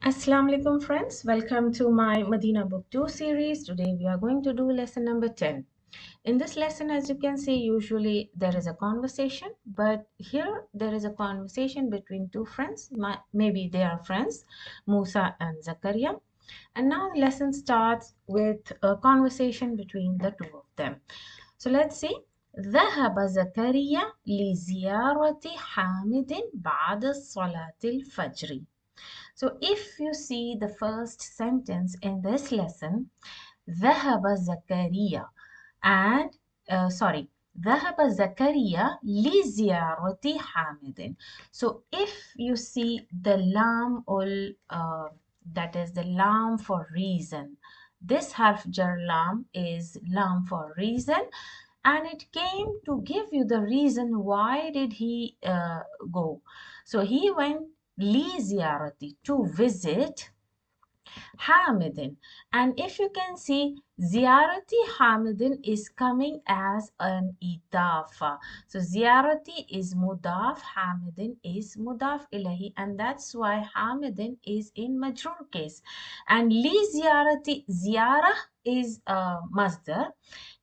Assalamu alaikum friends, welcome to my Madina book 2 series. Today we are going to do lesson number 10. In this lesson, as you can see, usually there is a conversation, but here there is a conversation between two friends. Maybe they are friends, Musa and Zakaria. And now the lesson starts with a conversation between the two of them. So let's see. ذهب زكريا لزيارة حامد بعد صلاة الفجر. So if you see the first sentence in this lesson, ذهب زكريا and ذهب زكريا لزيارة حامد. So if you see the lam ul, that is the lam for reason. This harf jar lam is lam for reason, and it came to give you the reason why did he go. So he went li ziyarati, to visit Hamidin. And if you can see, Ziyarati Hamidin is coming as an idafa. So Ziyarati is mudaf, Hamidin is mudaf ilahi, and that's why Hamidin is in majroor case. And li ziyarati, ziyarah is a masdar,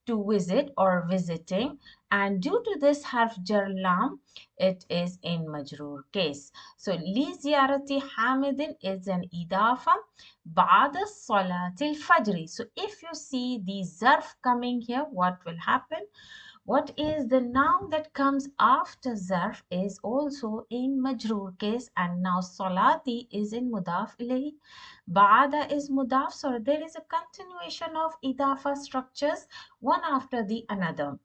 to visit or visiting, and due to this harf jar lam, it is in majroor case. So li ziyarati hamidin is an idafa ba'da salatil fajr. So if you see the zarf coming here, what will happen? What is the noun that comes after zarf is also in majroor case, and now salati is in mudaf ilayhi. Ba'da is mudaf, so there is a continuation of idafa structures one after the another.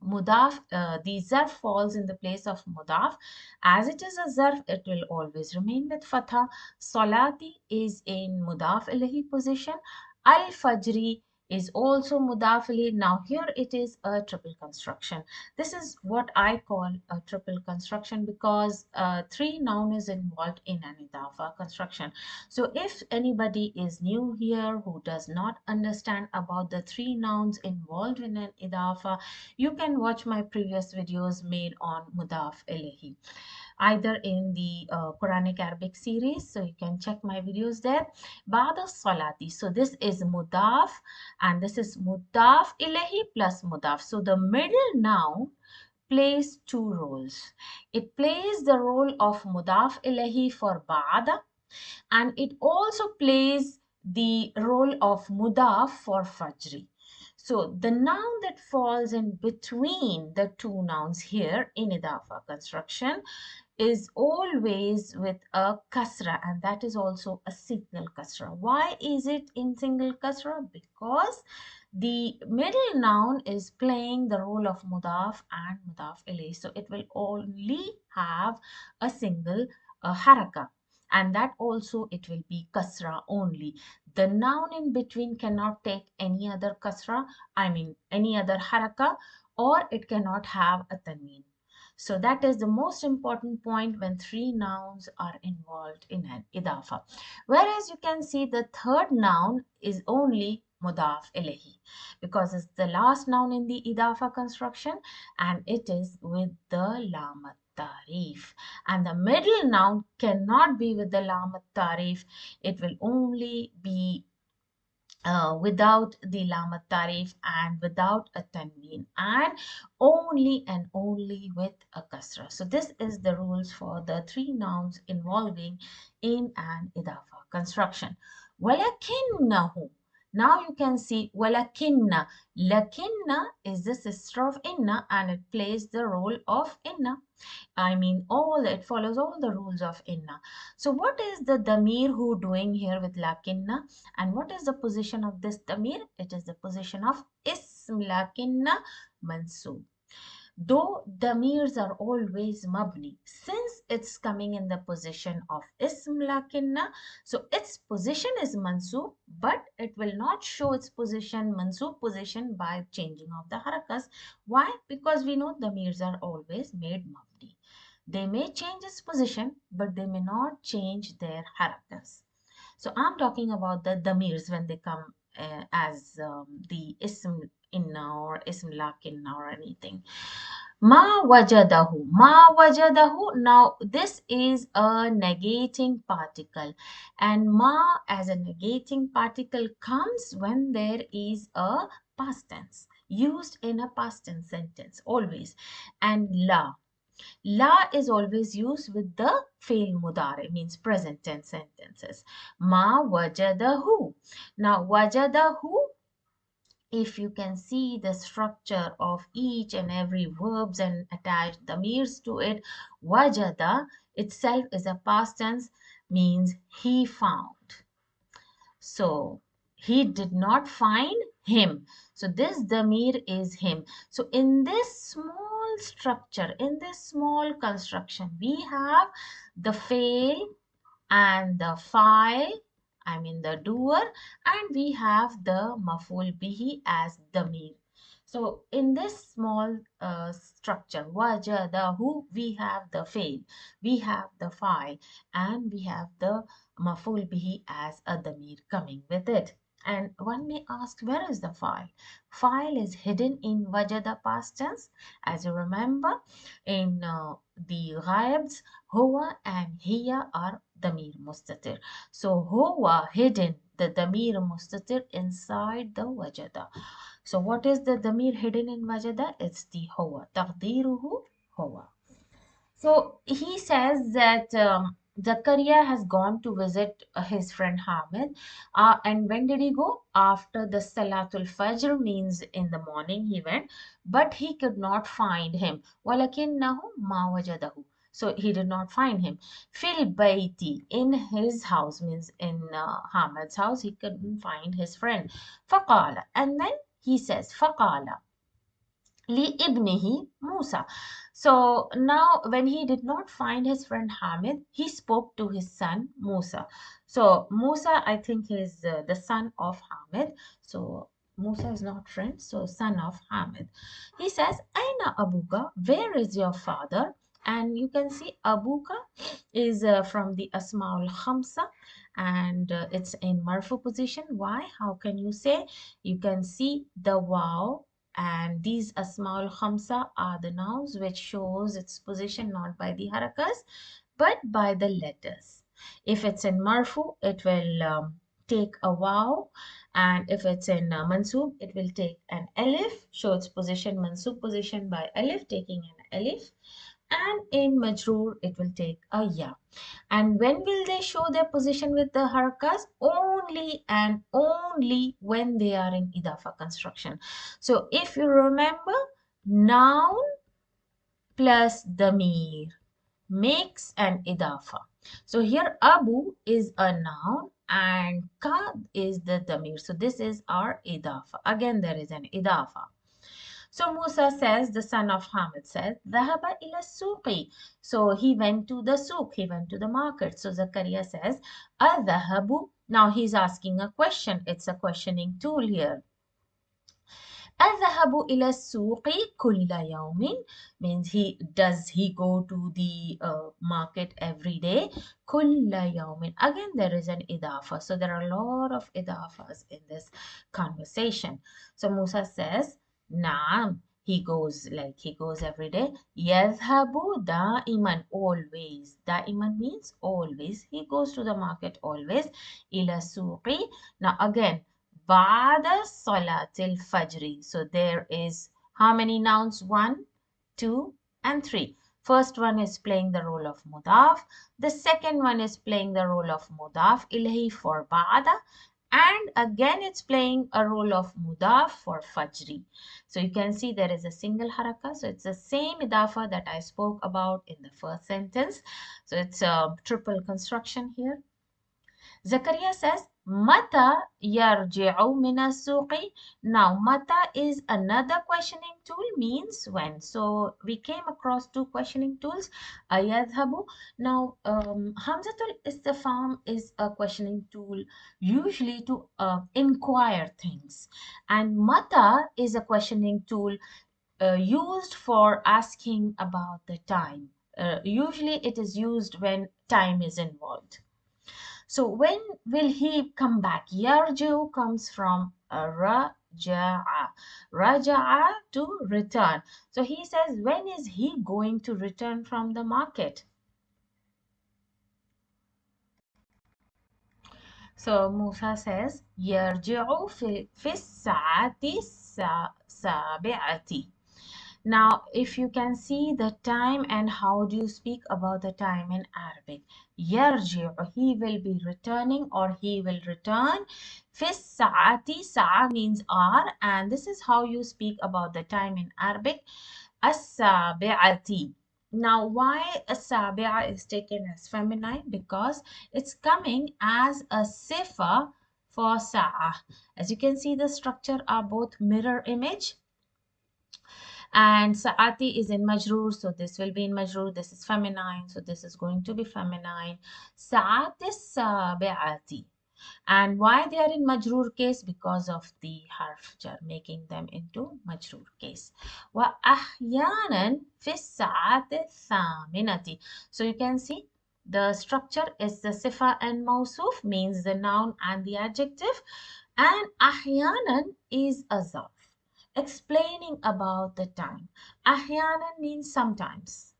Mudaf, the zarf falls in the place of mudaf. As it is a zarf, it will always remain with fatha. Salati is in mudaf ilahi position. Al-fajri is also mudaf ilayhi. Now here it is a triple construction. This is what I call a triple construction because three noun is involved in an idafa construction. So if anybody is new here who does not understand about the three nouns involved in an idafa, you can watch my previous videos made on mudaf ilahi, either in the Quranic Arabic series, so you can check my videos there. Ba'da salati, so this is mudaf and this is mudaf ilahi plus mudaf. So the middle noun plays two roles. It plays the role of mudaf ilahi for ba'da, and it also plays the role of mudaf for fajri. So the noun that falls in between the two nouns here in idafa construction is always with a kasra, and that is also a single kasra. Why is it in single kasra? Because the middle noun is playing the role of mudaf and mudaf ilayh, so it will only have a single haraka, and that also it will be kasra only. The noun in between cannot take any other kasra, any other haraka, or it cannot have a tanween. So that is the most important point when three nouns are involved in an idafa. Whereas you can see the third noun is only mudaf ilahi because it's the last noun in the idafa construction, and it is with the lam tarif. And the middle noun cannot be with the lam tarif. It will only be without the lam tarif and without a tanween, and only with a kasra. So this is the rules for the three nouns involving in an idafa construction. Walakinnahu. Now you can see walakinna. Lakinna is the sister of inna, and it plays the role of inna. It follows all the rules of inna. So what is the damir who doing here with lakinna? And what is the position of this damir? It is the position of ism lakinna mansoob. Though damirs are always mabni, since it's coming in the position of ism lakinna, so its position is mansoob, but it will not show its position, mansoob position, by changing of the harakas. Why? Because we know damirs are always made mabni. They may change its position, but they may not change their harakas. So I'm talking about the damirs when they come as the ism inna or ism lakinna or anything. Ma wajadahu. Ma wajadahu. Now, this is a negating particle. And ma as a negating particle comes when there is a past tense. Used in a past tense sentence. Always. And la. La is always used with the fail mudare. Means present tense sentences. Ma wajadahu. Now, wajadahu, if you can see the structure of each and every verbs and attach the damirs to it, wajada itself is a past tense, means he found. So he did not find him. So this damir is him. So in this small structure, in this small construction, we have the fail and the file, I mean the doer, and we have the maful bihi as damir. So in this small structure, wajadahu, we have the fail, we have the file, and we have the maful bihi as a damir coming with it. And one may ask, where is the file? File is hidden in wajada past tense. As you remember, in the ghaibs, huwa and hiya are damir mustatir. So huwa hidden, the damir mustatir inside the wajada. So what is the damir hidden in wajada? It's the huwa. Taqdiruhu huwa. So he says that Zakaria has gone to visit his friend Hamid. And when did he go? After the Salatul Fajr, means in the morning he went, but he could not find him. وَلَكِنَّهُ مَا وَجَدَهُ. So he did not find him. Fil bayti, in his house, means in Hamid's house, he couldn't find his friend. Faqala, and then he says, Faqala li ibnihi Musa. So now when he did not find his friend Hamid, he spoke to his son Musa. So Musa, I think, is the son of Hamid. So Musa is not friend, so son of Hamid. He says, Aina Abuka, where is your father? And you can see Abuka is from the Asmaul Khamsa, and it's in marfu position. Why? How can you say? You can see the wow, and these Asmaul Khamsa are the nouns which shows its position not by the harakas but by the letters. If it's in marfu, it will take a wow, and if it's in mansub, it will take an alif, show its position, mansub position by alif, taking an alif, and in majroor, it will take a ya. And when will they show their position with the harakas? Only and only when they are in idafa construction. So if you remember, noun plus damir makes an idafa. So here Abu is a noun and Ka is the damir. So this is our idafa. Again, there is an idafa. So Musa says, the son of Hamid says, ذهب إلى السوق. So he went to the souk, he went to the market. So Zakaria says, أذهب. Now he's asking a question. It's a questioning tool here. أذهب إلى السوق كل يوم, means does he go to the market every day? كل يوم. Again, there is an idafa. So there are a lot of idafas in this conversation. So Musa says, Naam, he goes every day. يذهب دائما, always. دائما means always. He goes to the market always. إلى السوق. Now again, بعد صلاة الفجر. So there is how many nouns? 1, 2, and 3. First one is playing the role of mudaf. The second one is playing the role of mudaf ilahi for ba'da. And again, it's playing a role of mudaf for fajri. So you can see there is a single haraka. So it's the same idafa that I spoke about in the first sentence. So it's a triple construction here. Zakaria says, Mata yarji'u min as-suqi. Now, mata is another questioning tool, means when. So, we came across two questioning tools, ayadhabu. Now, Hamzatul Istifham is a questioning tool, usually to inquire things. And mata is a questioning tool used for asking about the time. Usually, it is used when time is involved. So when will he come back? Yarju comes from raja'a. Raja'a, to return. So he says, when is he going to return from the market? So Musa says, يرجع في الساعة السابعة. Now, if you can see the time and how do you speak about the time in Arabic? يرجع, he will be returning or he will return. في الساعة, sa'a means hour, and this is how you speak about the time in Arabic. السابعة. Now, why السابعة is taken as feminine? Because it's coming as a sifa for sa'a. As you can see, the structure are both mirror image. And Sa'ati is in majroor, so this will be in majroor. This is feminine, so this is going to be feminine. Sa'ati Sabi'ati. And why they are in majroor case? Because of the harf jar, making them into majroor case. Wa ahyanan fi sa'ati thaminati. So you can see the structure is the sifa and mausuf, means the noun and the adjective. And ahyanan is a zarf, explaining about the time. Ahyanan means sometimes.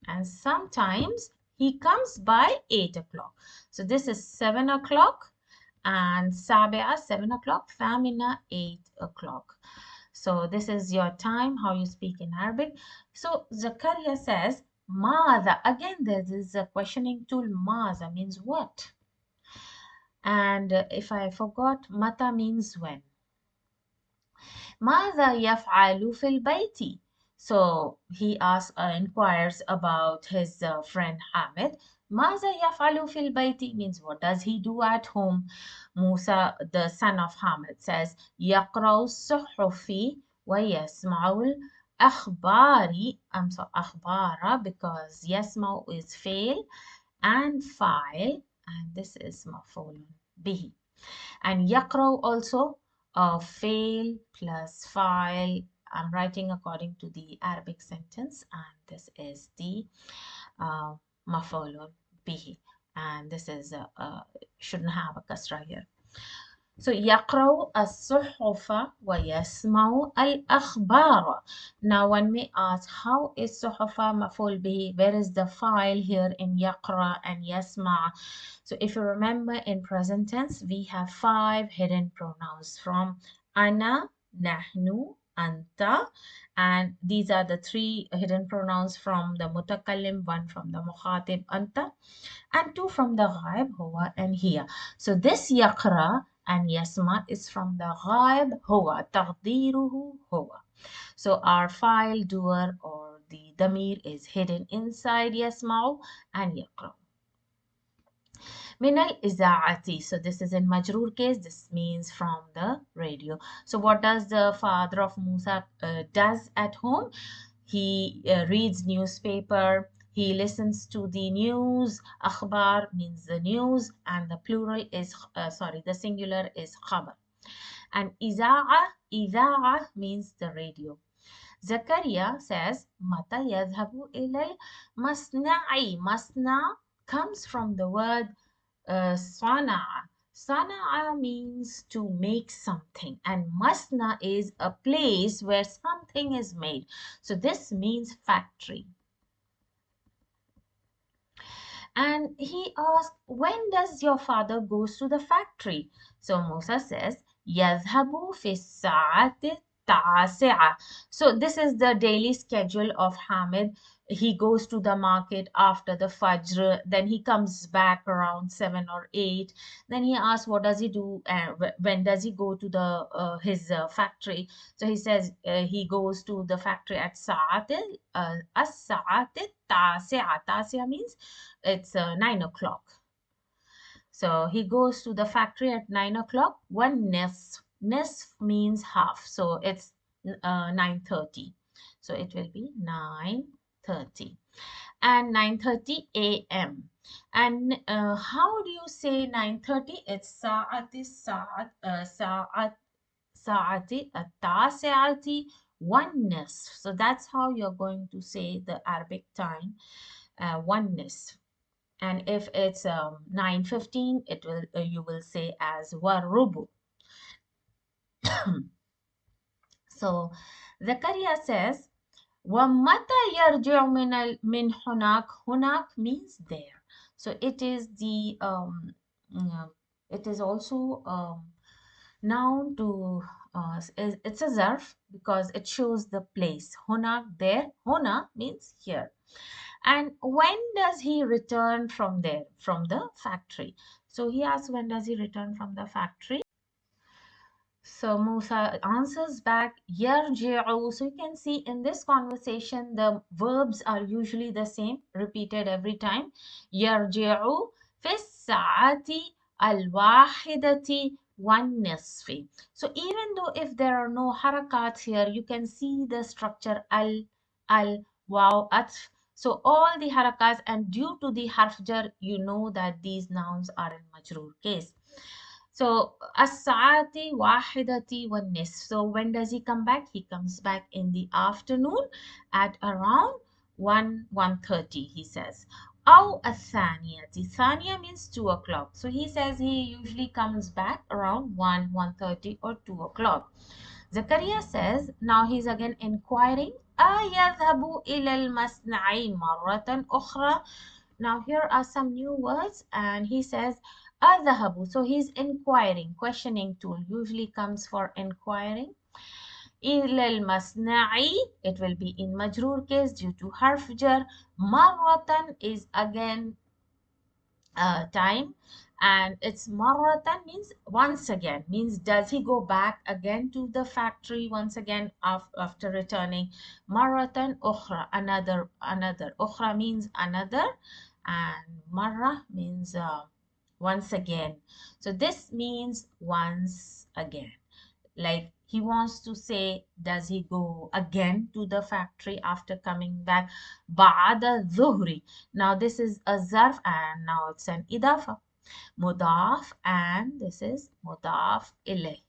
And sometimes he comes by 8 o'clock. So this is 7 o'clock. And Sabi'a, 7 o'clock. Thamina, 8 o'clock. So this is your time, how you speak in Arabic. So Zakaria says, Maza. Again, there is a questioning tool. Maza means what? And if I forgot, Mata means when. ماذا يفعل في البيت? So he inquires about his friend Hamid. ماذا يفعل في البيت means what does he do at home? Musa, the son of Hamid, says يقرأ الصحف ويسمع الأخبار. أخبار because يسمع is fail and file, and this is مفعول به. And يقرأ also fail plus file. I'm writing according to the Arabic sentence, and this is the maf'ulun bihi, and this is shouldn't have a kasra here. So يقرأ الصحف ويسمع الأخبار. Now one may ask, how is صحف مفعول به? Where is the file here in يقرأ and يسمع? So if you remember, in present tense we have 5 hidden pronouns from أنا, نحن, أنت, and these are the 3 hidden pronouns from the mutakallim, 1 from the mukhatib أنت, and 2 from the ghaib هو and here. So this يقرأ and yasma is from the ghaib huwa, taqdiruhu huwa. So our file doer or the damir is hidden inside yasma'u and yaqra. Min al-iza'ati. So this is in majroor case. This means from the radio. So what does the father of Musa does at home? He reads newspaper. He listens to the news. Akhbar means the news, and the plural is, the singular is khabar. And iza'a means the radio. Zakaria says, Mata yadhabu ilal masna'i. Masna comes from the word sana'a. Sana'a means to make something, and masna is a place where something is made. So this means factory. And he asked, when does your father goes to the factory? So Musa says, يذهب في الساعة التاسعة. So this is the daily schedule of Hamid. He goes to the market after the Fajr, then he comes back around 7 or 8. Then he asks, what does he do? When does he go to the his factory? So he says he goes to the factory at as-sa'at tasi'a. Tasi'a means it's 9 o'clock. So he goes to the factory at 9 o'clock. One nisf. Nisf means half. So it's 9:30. So it will be 9:30. And 9:30 a.m. And how do you say 9:30? It's sa'ati at-tasi'ati one nisf. So that's how you're going to say the Arabic time, one nisf. And if it's 9:15, it will you will say as warubu. So Zakaria says, وَمَتَى يَرْجِعُ مِنْ هُنَاك. هُنَاك means there. So it is the it is also noun to it's a zarf because it shows the place. Hunak, there. Huna means here. And when does he return from there, from the factory? So he asks, when does he return from the factory? So Musa answers back, yarji'u. So you can see in this conversation, the verbs are usually the same, repeated every time. Yarji'u fi sa'ati al-wahidati wan-nisfi. So even though if there are no harakats here, you can see the structure waw, atf. So all the harakats, and due to the harf jar, you know that these nouns are in majroor case. So as-saati wahidati wan nisf. So when does he come back? He comes back in the afternoon at around 1:30, he says. Aw as-saniyati. Thaniya means 2 o'clock. So he says he usually comes back around 1:30 or 2 o'clock. Zakaria says, now he's again inquiring, أَيَذْهَبُ إِلَى الْمَصْنَعِ مَرَّةً أُخْرَى. Now here are some new words, and he says أذهب. So he's inquiring. Questioning tool usually comes for inquiring. إلى المصنع, it will be in majroor case due to harf jar. مرة is again time, and it's marratan means once again, means does he go back again to the factory once again after returning. Marratan ukhra, another. Ukhra means another, and marra means once again. So this means once again. Like he wants to say, does he go again to the factory after coming back? Ba'da dhuhri. Now this is a zarf, and now it's an idafa. Mudaf, and this is mudaf ilayh.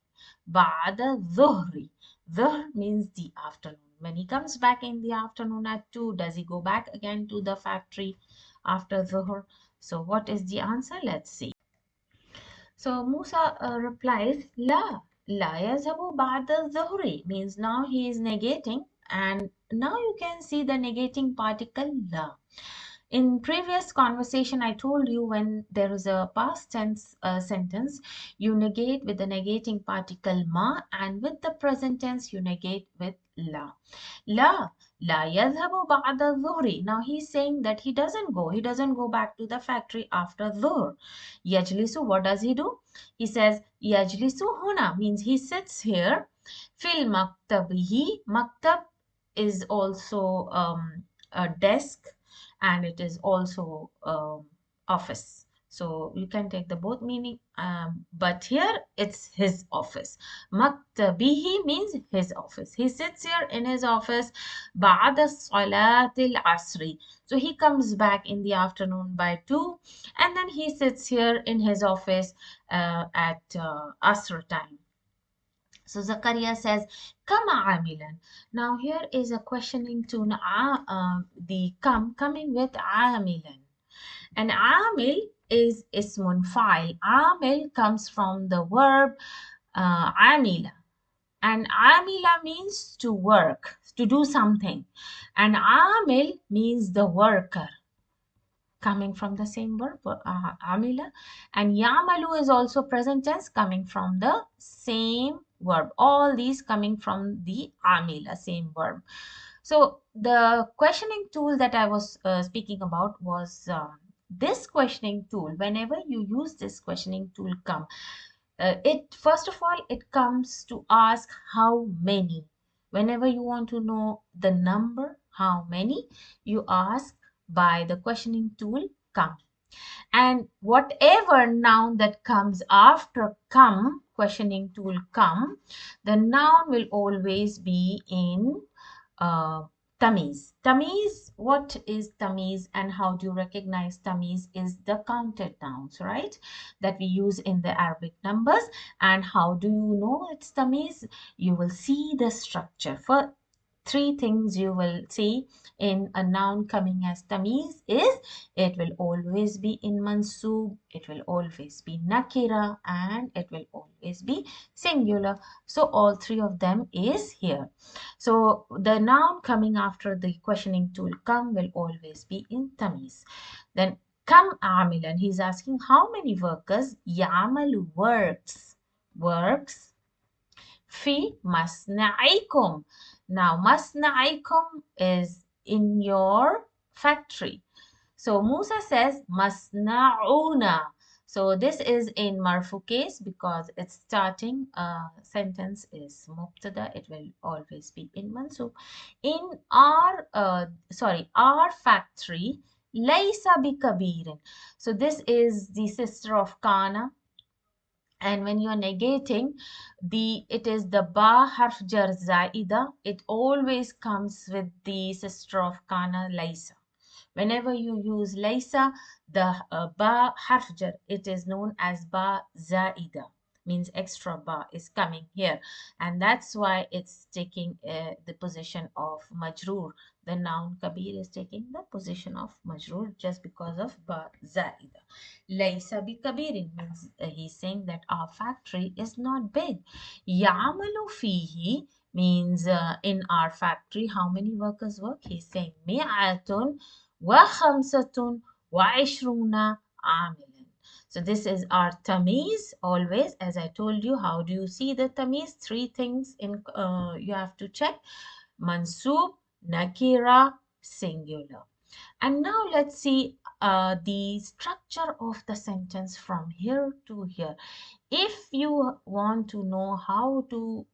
Ba'da dhuhri. Dhuhr means the afternoon. When he comes back in the afternoon at 2, does he go back again to the factory after dhuhr? So what is the answer? Let's see. So Musa replies, La. La yazhabu ba'da dhuhri, means now he is negating, and now you can see the negating particle la. In previous conversation, I told you when there is a past tense sentence, you negate with the negating particle ma, and with the present tense, you negate with la. La. La yadhabu ba'da dhuhri. Now he's saying that he doesn't go back to the factory after dhuhr. Yajlisu, what does he do? He says, Yajlisu huna, means he sits here. Fil maktabihi. Maktab is also a desk, and it is also office. So you can take the both meaning, but here it's his office. Maktabihi means his office. He sits here in his office. Ba'da salatil asri. So he comes back in the afternoon by 2, and then he sits here in his office at asr time. So Zakaria says, Kama amilan. Now here is a questioning tune, the coming with amilan. And amil is ismun fa'il. Amil comes from the verb amila. And amila means to work, to do something. And amil means the worker, coming from the same verb, amila. And yamalu is also present tense, coming from the same verb. All these coming from the amila, same verb. So the questioning tool that I was speaking about was this questioning tool. Whenever you use this questioning tool, it first of all, it comes to ask how many. Whenever you want to know the number, how many, you ask by the questioning tool come. And whatever noun that comes after come, questioning tool come, the noun will always be in tamiz. Tamiz, what is tamiz and how do you recognize tamiz? Is the counted nouns, right? That we use in the Arabic numbers. And how do you know it's tamiz? You will see the structure. three things you will see in a noun coming as tamiz is it will always be in mansoob, it will always be nakira, and it will always be singular. So all three of them is here. So the noun coming after the questioning tool come will always be in tamiz. Then kam amilan, he's asking how many workers. Ya'malu works fi masna'ikum. Now masna'ikum is in your factory. So Musa says masna'una. So this is in marfu case because it's starting sentence is mubtada. It will always be in mansub. In our factory laysa bikabirin. So this is the sister of kana. And when you are negating it is the ba harf jar zaida, it always comes with the sister of kana laysa. Whenever you use laysa, the ba harf jar, it is known as ba zaida, means extra ba is coming here, and that's why it's taking the position of majroor. The noun kabir is taking the position of majroor just because of ba zaida. Laysa bi kabirin means he's saying that our factory is not big. Ya'malu fihi means in our factory how many workers work? He's saying mi'atun wa khamsatun wa ishruna amilan. So this is our tamiz. Always, as I told you, how do you see the tamiz? Three things in you have to check: mansub, nakira, singular. And now let's see the structure of the sentence from here to here. If you want to know how to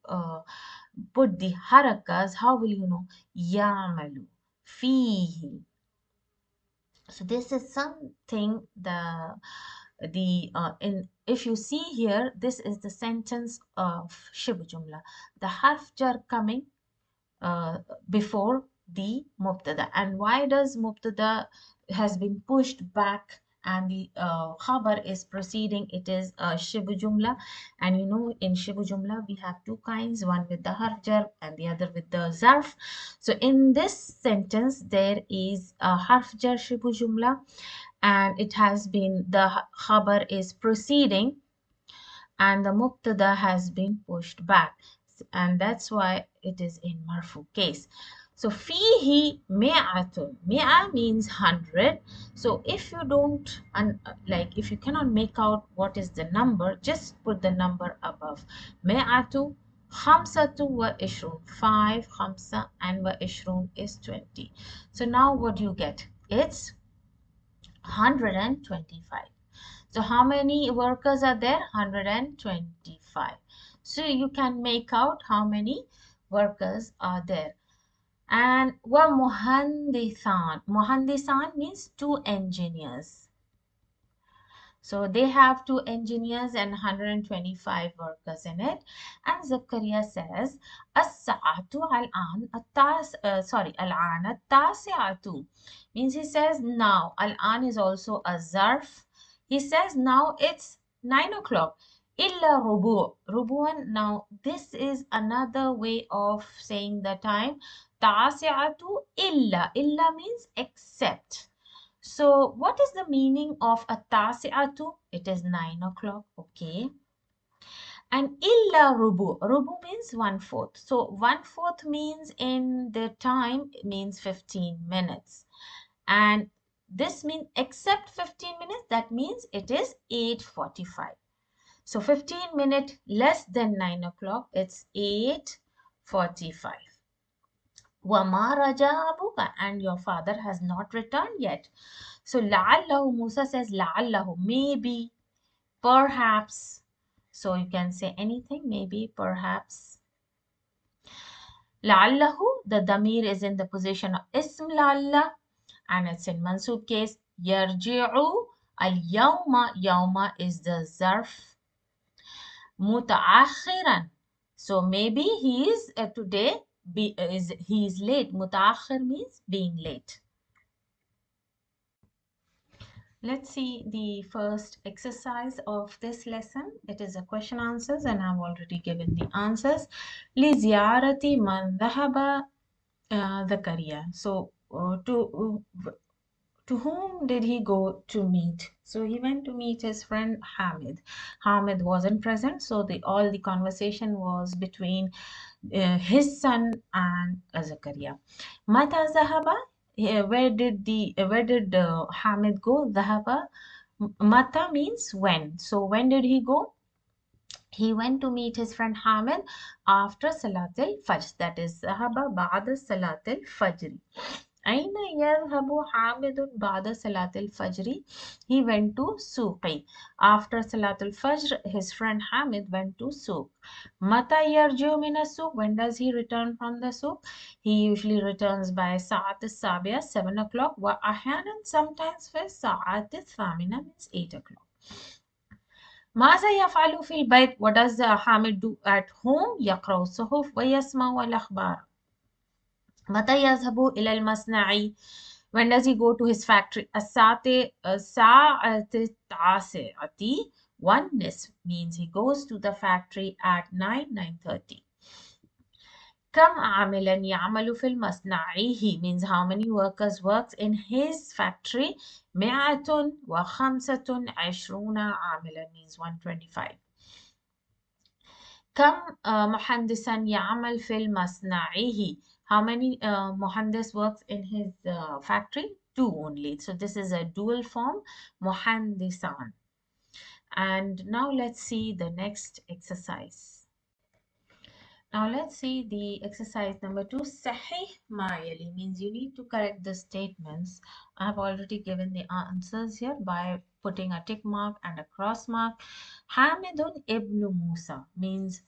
put the harakas, how will you know? Ya'malu, fihi. So this is something if you see here, this is the sentence of shibh jumla. The harf jar coming before the mubtada. And why does mubtada has been pushed back and the khabar is proceeding? It is shibh jumla, and you know in shibh jumla we have two kinds, one with the harf jar and the other with the zarf. So in this sentence there is a harf jar shibh jumla, and it has been the khabar is proceeding and the mubtada has been pushed back, and that's why it is in marfu case. So fihi mi'atun. Mi'a means 100. So if you don't if you cannot make out what is the number, just put the number above. Mi'atu khamsatu wa ishrun. 5 khamsa and wa ishrun is 20. So now what do you get? It's 125. So how many workers are there? 125. So you can make out how many workers are there. And wa muhandisan. Muhandisan means two engineers. So they have two engineers and 125 workers in it. And Zakaria says, As-sa'atu al-an al-an at-tasi'atu. Means he says now. Al-an is also a zarf. He says now it's 9 o'clock. Illa rubu'. Rubu'an. Now this is another way of saying the time. Tasi'atu illa. Illa means except. So what is the meaning of at-tasi'atu? It is 9 o'clock. Okay. And illa rubu. Rubu means 1/4. So 1/4 means in the time means 15 minutes. And this means except 15 minutes, that means it is 8:45. So 15 minutes less than 9 o'clock, it's 8:45. Wama raja abuka, and your father has not returned yet. So la'allahu, Musa says la'allahu, maybe, perhaps. So you can say anything, maybe, perhaps. La'allahu, the damir is in the position of ism la'alla, and it's in mansub case. Yarji'u al-yawma, yawma is the zarf. Muta'akhiran, so maybe he is today he is late. Mutaakhir means being late. Let's see the first exercise of this lesson. It is a question answers, and I've already given the answers. لزيارة من ذهب Zakaria. So to whom did he go to meet? So he went to meet his friend Hamid. Hamid wasn't present, so all the conversation was between his son and Zakaria. Mata Zahaba? Where did Hamid go? Zahaba. Mata means when. So when did he go? He went to meet his friend Hamid after Salatul Fajr. That is Zahaba Ba'da Salatul Fajr. أين يذهب حامد بعد صلاة الفجر? He went to Suqi. After Salatul Fajr, his friend Hamid went to Suq. متى يرجع من السوق? When does he return from the Suq? He usually returns by ساعة السابعة, 7 o'clock. وأحيانا sometimes في الساعة الثامنة, means 8 o'clock. ماذا يفعل في البيت? What does Hamid do at home? يقرأ الصحف ويسمع الأخبار. متى يذهب إلى المصنع? When does he go to his factory? الساعة التاسعة والنصف, means he goes to the factory at 9:30. كم عاملا يعمل في مصنعه, means how many workers works in his factory. 125 عاملا, means 125. كم مهندسا يعمل في مصنعه? How many muhandis works in his factory? 2 only. So this is a dual form, muhandisan. And now let's see the next exercise. Now let's see the exercise number 2. Sahih ma yali, means you need to correct the statements. I have already given the answers here by putting a tick mark and a cross mark. Hamidun ibn Musa, means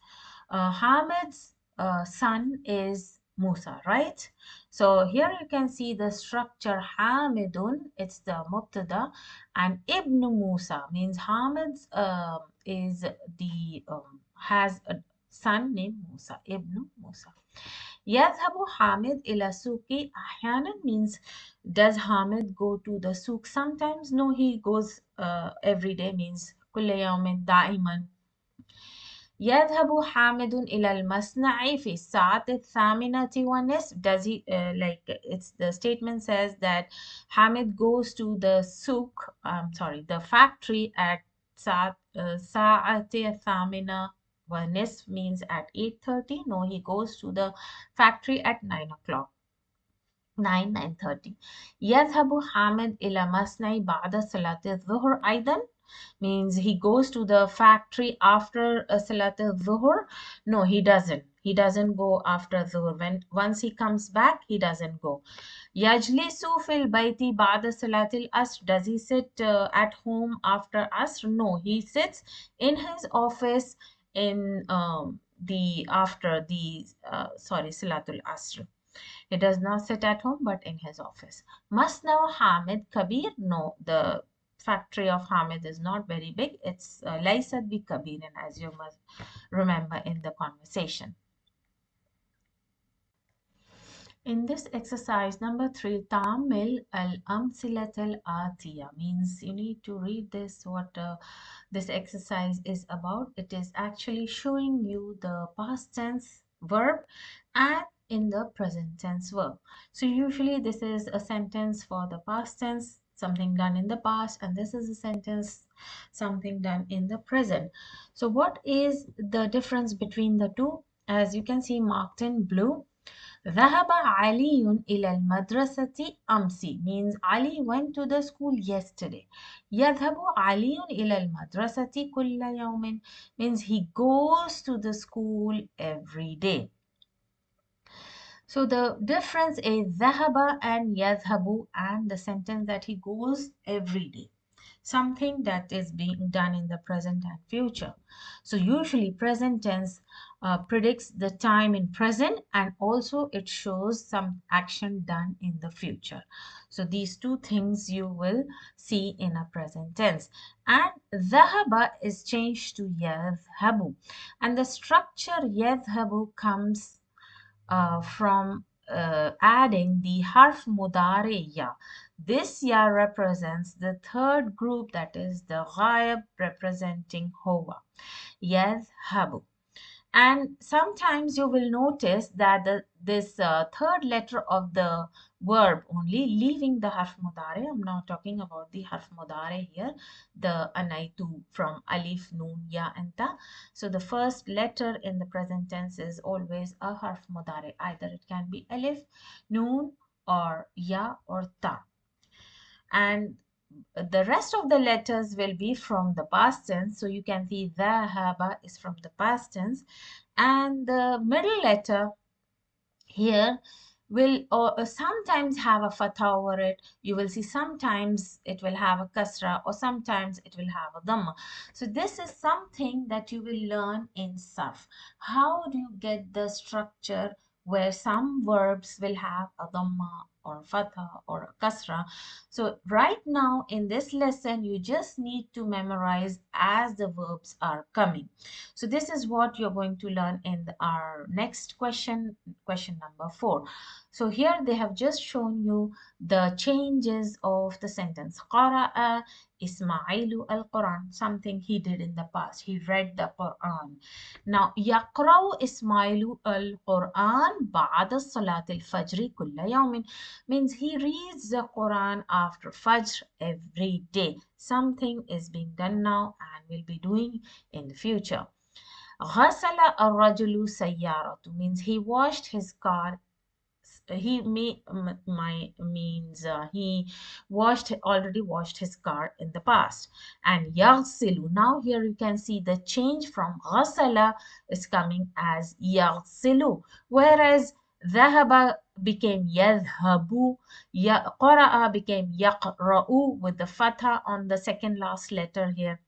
Hamid's son is Musa, right? So here you can see the structure Hamidun, it's the mubtada, and Ibn Musa means Hamid's is the has a son named Musa, Ibn Musa. يذهب حامد إلى سوق أحيانا, means does Hamid go to the souk sometimes? No, he goes every day, means كل يوم دائما. يذهب حامد إلى المصنع في الساعة الثامنة والنصف. Does he like it's the statement says that Hamid goes to the souk, the factory at ساعة الثامنة والنصف, means at 8:30. No, he goes to the factory at 9 o'clock. 9:30. يذهب حامد إلى مصنع بعد صلاة الظهر أيضا, means he goes to the factory after Salat al-Dhuhr. No, he doesn't. He doesn't go after Dhuhr. Once he comes back, he doesn't go. Yajlisu fil bayti ba'da Salat al-Asr. Does he sit at home after Asr? No, he sits in his office in Salat al-Asr. He does not sit at home, but in his office. Masnaw Hamid Kabir. No, the factory of Hamid is not very big. It's Laysat bi Kabirin, as you must remember in the conversation. In this exercise number 3, Tamil al-Amsilat al-Atiya, means you need to read this, what this exercise is about. It is actually showing you the past tense verb and in the present tense verb. So usually this is a sentence for the past tense, something done in the past, and this is a sentence, something done in the present. So what is the difference between the two? As you can see marked in blue, ذهب علي إلى المدرسة أمس, means Ali went to the school yesterday. يذهب علي إلى المدرسة كل يوم, means he goes to the school every day. So the difference is ذهب and يذهب, and the sentence that he goes every day. Something that is being done in the present and future. So usually present tense predicts the time in present, and also it shows some action done in the future. So these two things you will see in a present tense. And ذهب is changed to يذهب, and the structure يذهب comes from adding the harf mudari ya. This ya represents the third group, that is the ghaib representing huwa. Yadhhabu. And sometimes you will notice that this third letter of the verb only leaving the harf mudare. I'm not talking about the harf mudare here, the anaitu from alif, noon, ya and ta. So the first letter in the present tense is always a harf mudare. Either it can be alif, noon, or ya or ta. And the rest of the letters will be from the past tense. So you can see dhahaba is from the past tense, and the middle letter here will sometimes have a fatha over it. You will see sometimes it will have a kasra, or sometimes it will have a dhamma. So this is something that you will learn in sarf. How do you get the structure where some verbs will have a dhamma or a fatha or a kasra? So right now in this lesson, you just need to memorize as the verbs are coming. So this is what you're going to learn in our next question number 4. So here they have just shown you the changes of the sentence. قرأ إسماعيل القرآن, something he did in the past. He read the Quran. Now يقرأ إسماعيل القرآن بعد صلاة الفجر كل يوم, means he reads the Quran after Fajr every day. Something is being done now and will be doing in the future. غسل الرجل سيارته, means he washed his car. He means he already washed his car in the past. And يغسل, now here you can see the change from غسل is coming as يغسل, whereas ذهب became يذهب, قرأ became يقرأ with the fatha on the second last letter here.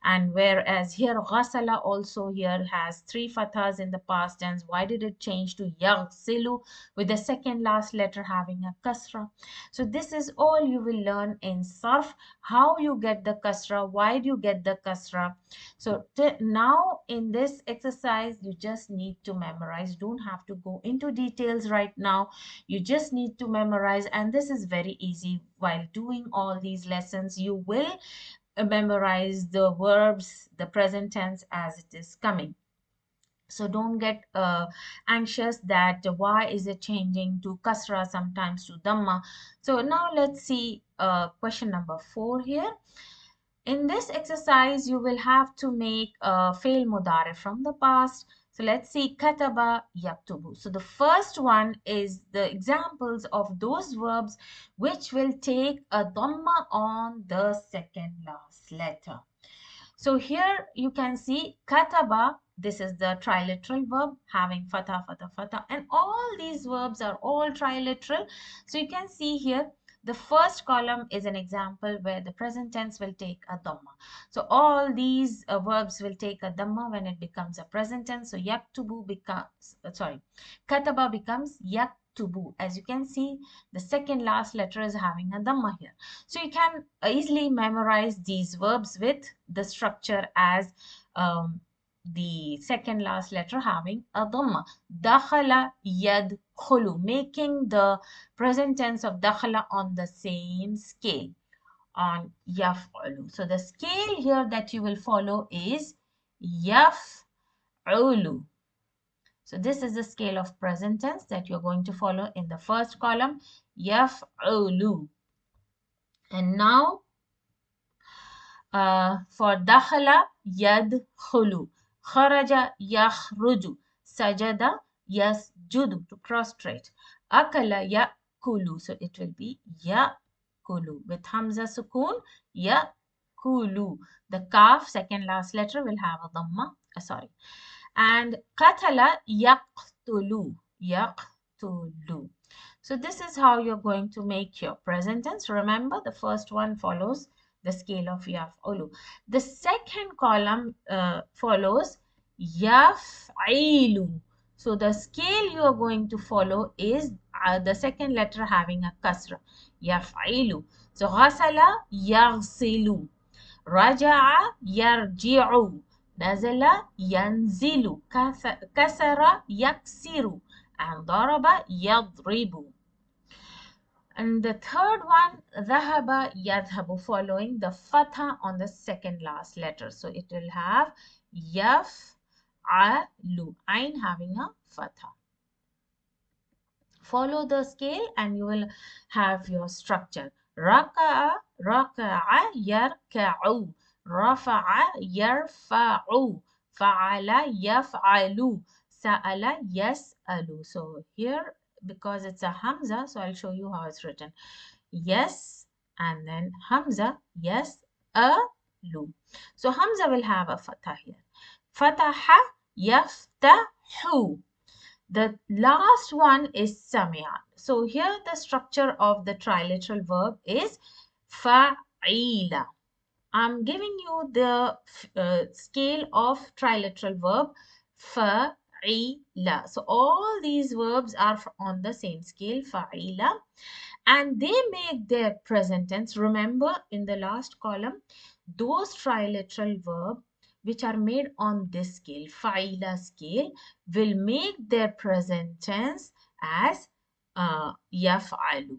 And whereas here غسل also here has 3 fathas in the past tense, why did it change to يغسل with the second last letter having a kasra? So this is all you will learn in sarf, how you get the kasra, why do you get the kasra. So now in this exercise, you just need to memorize. Don't have to go into details right now. You just need to memorize, and this is very easy. While doing all these lessons, you will memorize the verbs, the present tense as it is coming. So don't get anxious that why is it changing to kasra, sometimes to dhamma. So now let's see question number 4 here. In this exercise, you will have to make a fail mudare from the past. So let's see kataba yaktubu. So the first one is the examples of those verbs which will take a dhamma on the second last letter. So here you can see kataba, this is the triliteral verb having fatha, fatha, fatha, and all these verbs are all triliteral. So you can see here the first column is an example where the present tense will take a dhamma. So all these verbs will take a dhamma when it becomes a present tense. So yaktubu becomes, kataba becomes yaktubu. As you can see, the second last letter is having a dhamma here. So you can easily memorize these verbs with the structure as the second last letter having a dhamma. Dakhala yadkhulu, making the present tense of dakhala on the same scale, on yaf'ulu. So the scale here that you will follow is yaf'ulu. So this is the scale of present tense that you're going to follow in the first column, yaf'ulu. And now for dakhala yadkhulu, kharaja yakhruju, sajada yasjudu, to prostrate, akala yakulu, so it will be yakulu with hamza sukun, yakulu. The kaf, second last letter, will have a dhamma, and qatala yaqtulu, yaqtulu. So this is how you're going to make your present tense. Remember, the first one follows the scale of yaf'ulu. The second column follows yaf'ilu. So the scale you are going to follow is the second letter having a kasra, yaf'ilu. So ghasala yaghsilu, raja'a yarji'u, nazala yanzilu, kasara yaksiru, and daraba yadribu. And the third one, dhahaba yadhabu, following the fatha on the second last letter. So it will have yaf يفعل. Ain having a fatha. Follow the scale and you will have your structure. ركع ركع يركع رفع يرفع فعل يفعل سأل يسأل. So here, because it's a Hamza, so I'll show you how it's written. Yes, and then Hamza, yes, lu. So Hamza will have a fatha here. Fataha yaftahu. The last one is Samia. So here the structure of the trilateral verb is fa'ila. I'm giving you the scale of trilateral verb fa'ila. So all these verbs are on the same scale, fa'ila, and they make their present tense. Remember in the last column, those trilateral verbs which are made on this scale, fa'ila scale, will make their present tense as yaf'alu.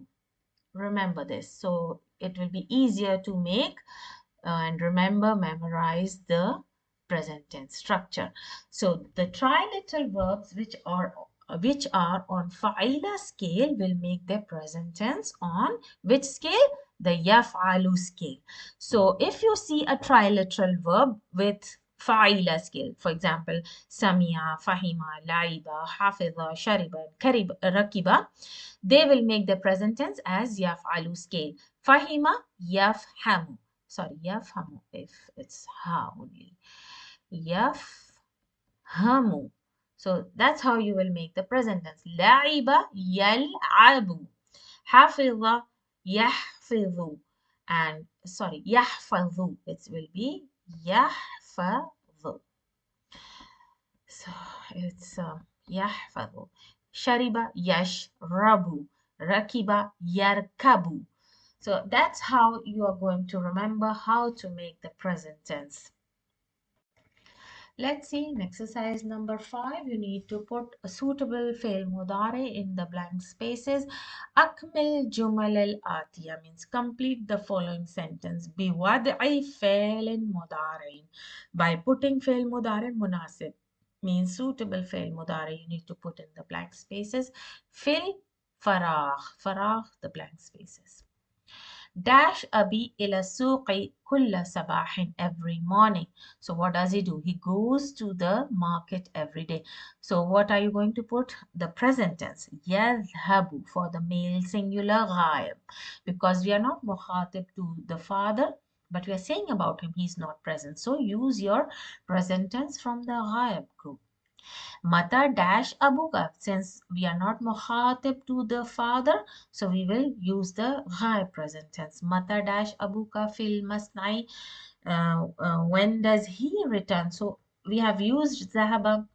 Remember this. So it will be easier to make and remember, memorize the present tense structure. So the trilateral verbs which are on fa'ila scale will make their present tense on which scale? The yaf'alu scale. So if you see a trilateral verb with fa'ila scale, for example, samia, fahima, laiba, hafiza, shariba, rakiba, they will make the present tense as yaf'alu scale. Fahima, yafhamu. Sorry, yafhamu if it's ha only. Yafhamu. So that's how you will make the present tense. La'iba yal'abu. Hafiza yahfizu. And sorry, yahfazu. It will be yahfazu. So it's yahfazu. Shariba yashrabu. Rakiba yarkabu. So that's how you are going to remember how to make the present tense. Let's see in exercise number 5. You need to put a suitable fail mudare in the blank spaces. Akmil jumal al-atiya means complete the following sentence. Biwad'i fail mudare. By putting fail mudare munasib means suitable fail mudare. You need to put in the blank spaces. Fill faragh the blank spaces. Dash Abi ila suqi kulla sabahin every morning. So what does he do? He goes to the market every day. So what are you going to put? The present tense. Yadhabu for the male singular ghaib. Because we are not mukhatib to the father, but we are saying about him he's not present. So use your present tense from the ghaib group. Mata dash abuka. Since we are not mukhatib to the father, so we will use the ghaib present tense. Mata dash abuka fil masna'i. When does he return? So we have used zahaba.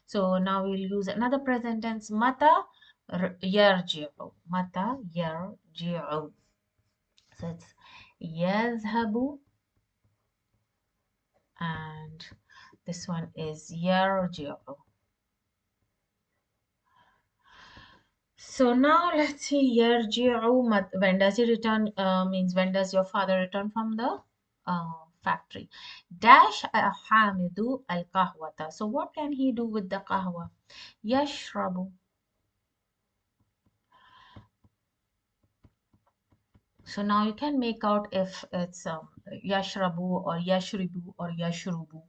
So now we'll use another present tense. Mata yarji'u. Mata yarji'u. So it's yazhabu, and this one is yarji'u. So now let's see, yarji'u, when does he return, means when does your father return from the factory. Dash hamidu al-qahwata. So what can he do with the qahwa? Yashrabu. So now you can make out if it's yashrabu or yashribu or yashrubu.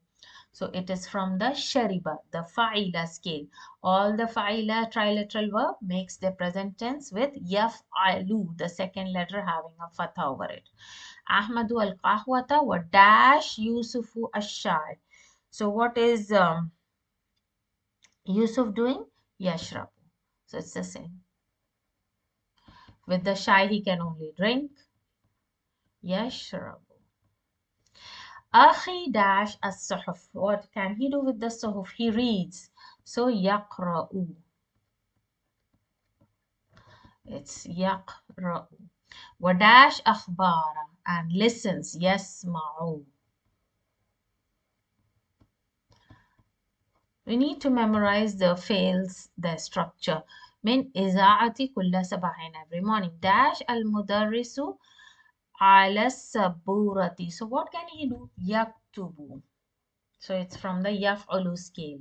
So it is from the shariba, the fa'ila scale. All the fa'ila trilateral verb makes the present tense with yaf'alu, the second letter having a fatha over it. Ahmadu al-qahwata wa dash Yusufu ash-shai. So what is Yusuf doing? Yashrabu. So it's the same. With the shai he can only drink. Yashrabu. Akhi dash as-suhuf. What can he do with the suhuf? He reads. So yaqra'u. It's yaqra'u. Wa dash akhbara, and listens. Yasma'u. We need to memorize the fails, the structure. Min iza'ati kulla sabahin every morning. Dash al-mudarrisu ala saburati. So what can he do? Yaktubu. So it's from the yaf'ulu scale.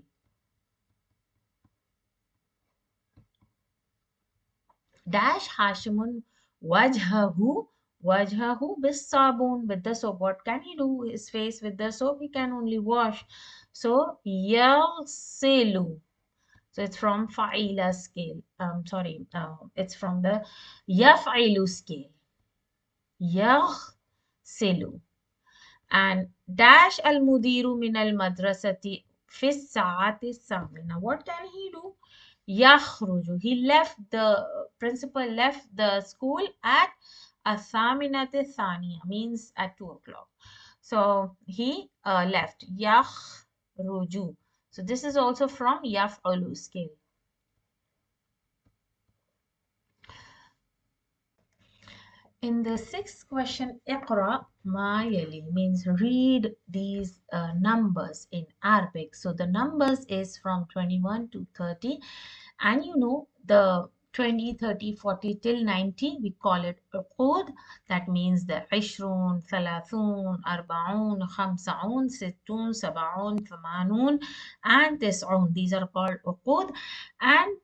dash Hashimun wajhahu bis-sabun, with the soap. What can he do? His face with the soap, he can only wash. So yaghsilu. So it's from fa'ila scale. Sorry, it's from the yaf'ilu scale. Yaghsilu. And dash al-mudiru min al-madrasati fi as-sa'ati as-samina. What can he do? Yakhruju. He left, the principal left the school at athaminati thaniya, means at 2 o'clock. So he left. Yakhruju. So this is also from yaf'ulu scale. In the sixth question, Iqra ma yali, means read these numbers in Arabic. So the numbers is from 21 to 30, and you know the 20, 30, 40 till 90, we call it uqud. That means the عشرون, ثلاثون, أربعون, خمسون, ستون, سبعون, ثمانون, and تسعون. These are called uqud. And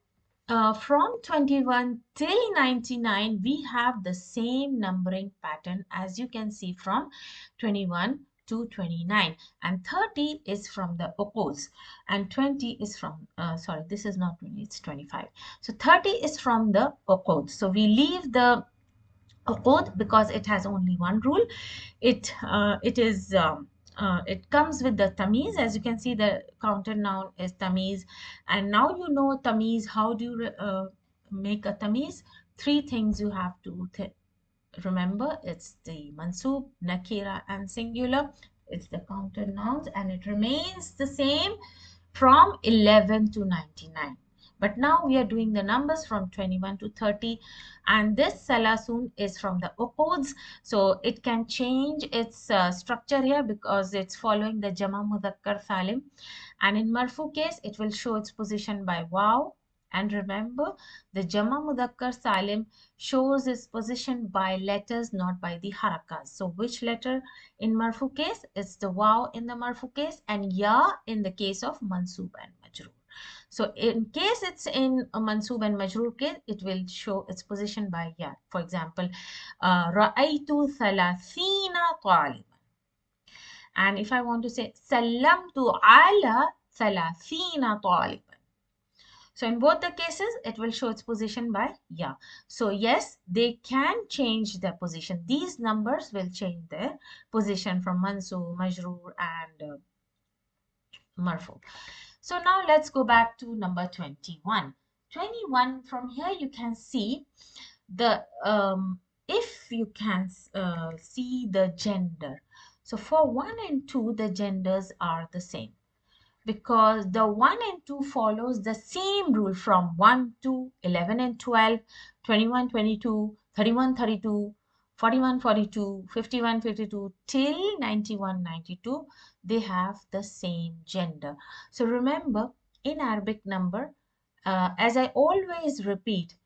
from 21 till 99, we have the same numbering pattern, as you can see, from 21 to 29. And 30 is from the uquds. And 20 is from, sorry, this is not 20, it's 25. So 30 is from the uquds. So we leave the uqud because it has only one rule. It comes with the tamiz. As you can see, the counter noun is tamiz. And now you know tamiz. How do you make a tamiz? Three things you have to remember. It's the mansub, nakira, and singular. It's the counter nouns, and it remains the same from 11 to 99. But now we are doing the numbers from 21 to 30, and this salasun is from the uquds. So it can change its structure here because it's following the jama mudhakkar salim. And in marfu case, it will show its position by waw. And remember, the jama mudhakkar salim shows its position by letters, not by the harakas. So which letter in marfu case? It's the waw in the marfu case, and ya in the case of mansub and majroor. So in case it's in a mansub and majroor case, it will show its position by ya. For example, ra'aytu thalathina taliban. And if I want to say sallamtu ala thalathina taliban. So in both the cases, it will show its position by ya. So yes, they can change their position. These numbers will change their position from mansub, majroor, and marfu. So now let's go back to number 21. 21, from here you can see the, if you can see the gender. So for 1 and 2, the genders are the same, because the 1 and 2 follows the same rule from 1 to 11 and 12, 21, 22, 31, 32, 41, 42, 51, 52 till 91, 92. They have the same gender. So remember, in Arabic number, as I always repeat,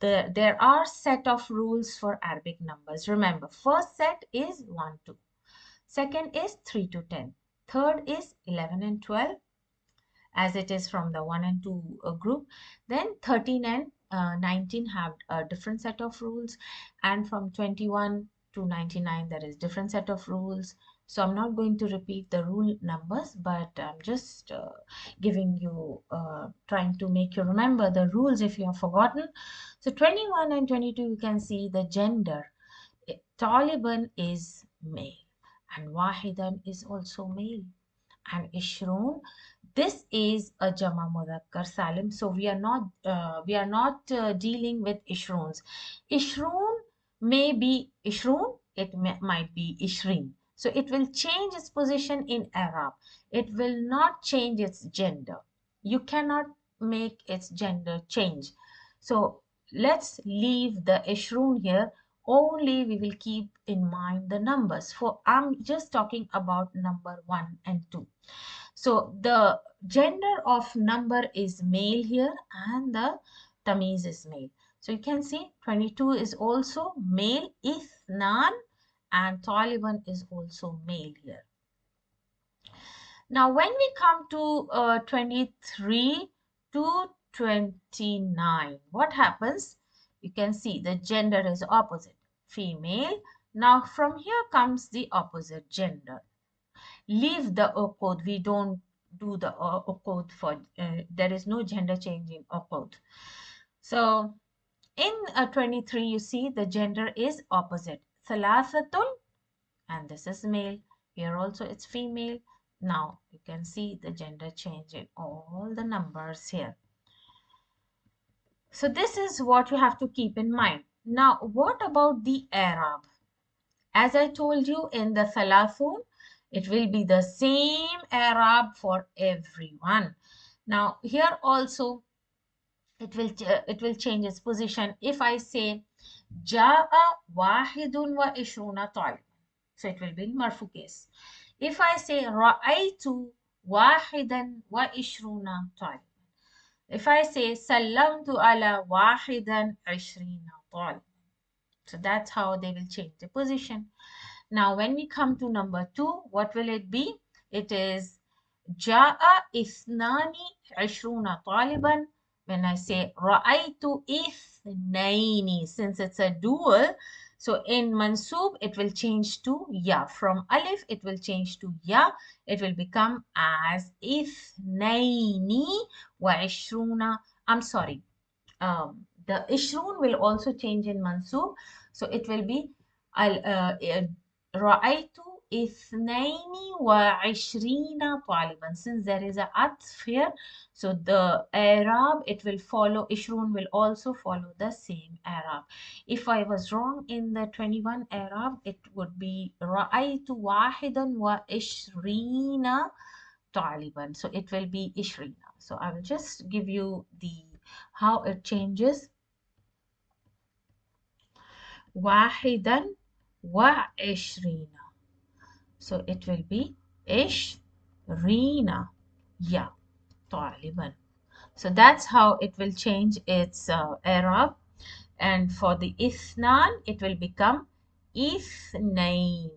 there are set of rules for Arabic numbers. Remember, first set is 1 to, second is 3 to 10, third is 11 and 12, as it is from the 1 and 2 group. Then 13 and 19 have a different set of rules, and from 21 to 99 there is different set of rules. So I'm not going to repeat the rule numbers, but I'm just giving you, trying to make you remember the rules if you have forgotten. So 21 and 22, you can see the gender. Taliban is male, and Wahidan is also male, and Ishrun, this is a jama mudhakkar salim. So we are not dealing with ishruns. Ishrun may be ishrun, it might be ishrin. So it will change its position in Arab. It will not change its gender. You cannot make its gender change. So let's leave the ishrun here. Only we will keep in mind the numbers. For I'm just talking about number 1 and 2. So the gender of number is male here, and the tamiz is male. So you can see 22 is also male, ithnan, and Taliban is also male here. Now when we come to 23 to 29, what happens? you can see the gender is opposite, female. Now from here comes the opposite gender. Leave the code. We don't do the code for, there is no gender change in code. So in 23, you see the gender is opposite. ثلاثة, and this is male. Here also it's female. Now you can see the gender change in all the numbers here. So this is what you have to keep in mind. Now, what about the Arab? As I told you in the Thalathun, it will be the same Arab for everyone. Now, here also, it will change its position. If I say, جاء واحد وعشرون طالب, so it will be in marfu case. If I say, رأيت واحدا وعشرون طالب, if I say سلمت على واحدا عشرين طالب, so that's how they will change the position. Now when we come to number 2, what will it be? It is جاء اثنان عشرون طالبا. When I say رأيت اثنين, since it's a dual, so in mansub it will change to ya. From alif it will change to ya. It will become as اثنين وعشرون. I'm sorry. The ishrun will also change in mansub. So it will be رأيت اثنين وعشرين طالبا. Since there is a atf here, so the Arab, it will follow, ishrun will also follow the same Arab. If I was wrong in the 21 Arab, it would be رأيت واحدا وعشرين طالبا. So it will be ishrina. So I will just give you the how it changes. واحدا وعشرين. So it will be عشرين يا طالبا. So that's how it will change its Arab. And for the اثنان, it will become اثنين.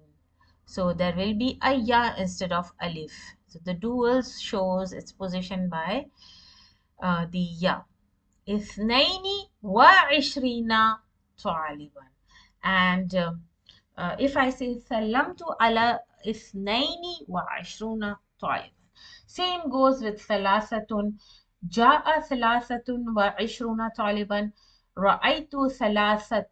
So there will be a ya instead of alif. So the dual shows its position by the ya. اثنين وعشرين طالبا. And if I say سلمت على اثنين وعشرون طالبا, same goes with ثلاثة. جاء ثلاثة وعشرون طالبا. رأيت ثلاثة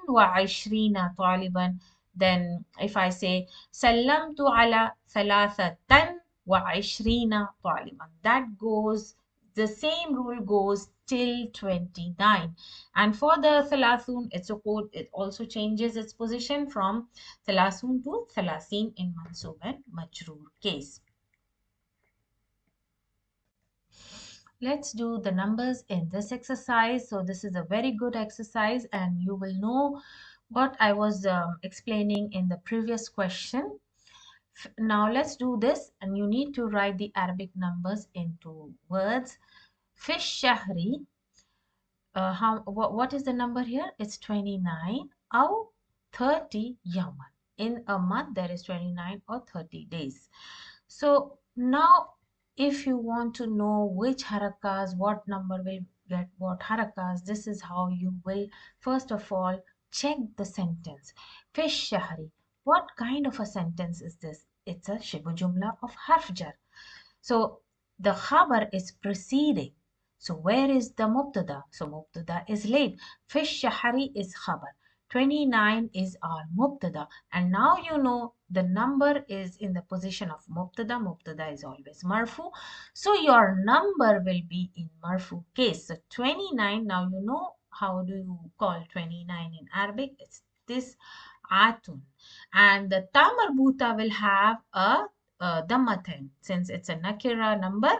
وعشرين طالبا. Then if I say سلمت على ثلاثة وعشرين طالبا, that goes, the same rule goes till 29. And for the thalathun, it's a code, it also changes its position from thalathun to thalathin in mansub and majroor case. Let's do the numbers in this exercise. So this is a very good exercise and you will know what I was explaining in the previous question. Now let's do this, and you need to write the Arabic numbers into words. في الشهر, what is the number here? It's 29 or 30 yaman. In a month, there is 29 or 30 days. So now, if you want to know which harakas, what number will get what harakas, this is how you will, first of all, check the sentence. في الشهر. What kind of a sentence is this? It's a shibu jumla of harf jar. So the khabar is preceding. So where is the mubtada? So mubtada is late. Fish shahari is khabar. 29 is our mubtada. And now you know the number is in the position of mubtada. Mubtada is always marfu. So your number will be in marfu case. So 29, now you know how do you call 29 in Arabic? It's this atun. And the ta marbuta will have a dammatain. Since it's a nakira number,